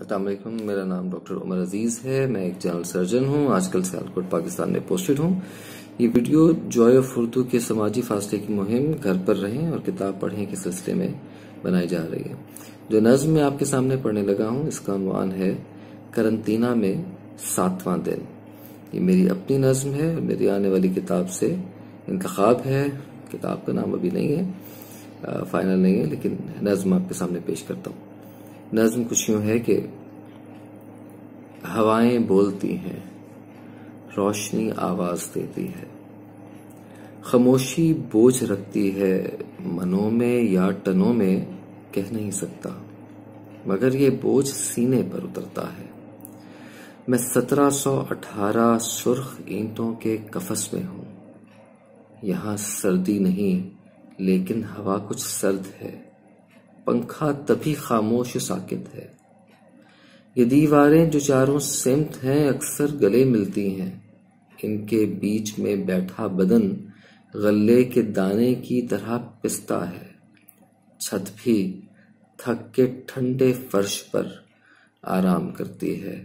अस्सलाम वालेकुम, मेरा नाम डॉक्टर उमर अजीज़ है। मैं एक जनरल सर्जन हूँ। आजकल सियालकोट पाकिस्तान में पोस्टेड हूँ। ये वीडियो जॉय ऑफ उर्दू के समाजी फासले की मुहिम घर पर रहें और किताब पढ़ें के सिलसिले में बनाई जा रही है। जो नज़्म मैं आपके सामने पढ़ने लगा हूँ, इसका उन्वान है करंतना में 7वां दिन। ये मेरी अपनी नज़्म है, मेरी आने वाली किताब से इंतखाब है। किताब का नाम अभी नहीं है, फाइनल नहीं है, लेकिन नज़्म आपके सामने पेश करता हूँ। नज़्म कुछ यूं है कि हवाएं बोलती हैं, रोशनी आवाज देती है, खामोशी बोझ रखती है, मनों में या टनों में कह नहीं सकता, मगर ये बोझ सीने पर उतरता है। मैं 1718 सुर्ख ईंटों के कफस में हूं। यहां सर्दी नहीं, लेकिन हवा कुछ सर्द है। पंखा तभी खामोश साकित है। ये दीवारें जो चारों सिमत हैं, अक्सर गले मिलती हैं। इनके बीच में बैठा बदन गल्ले के दाने की तरह पिसता है। छत भी थक के ठंडे फर्श पर आराम करती है।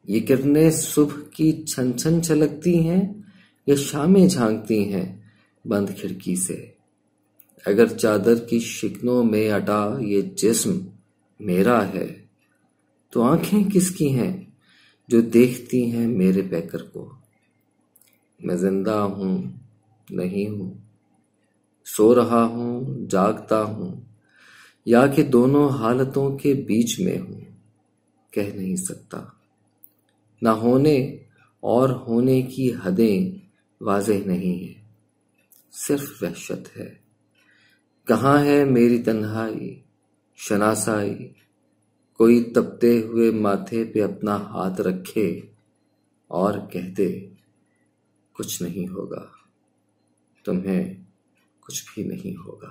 ये किरणें सुबह की छन छन छलकती हैं या शामें झांकती हैं बंद खिड़की से। अगर चादर की शिकनों में अटा ये जिस्म मेरा है, तो आंखें किसकी हैं जो देखती हैं मेरे पैकर को। मैं जिंदा हूं, नहीं हूं, सो रहा हूं, जागता हूं, या कि दोनों हालतों के बीच में हूं, कह नहीं सकता। ना होने और होने की हदें वाज़ेह नहीं है, सिर्फ वहशत है। कहाँ है मेरी तन्हाई, शनासाई, कोई तपते हुए माथे पे अपना हाथ रखे और कह दे कुछ नहीं होगा, तुम्हें कुछ भी नहीं होगा।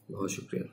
बहुत शुक्रिया।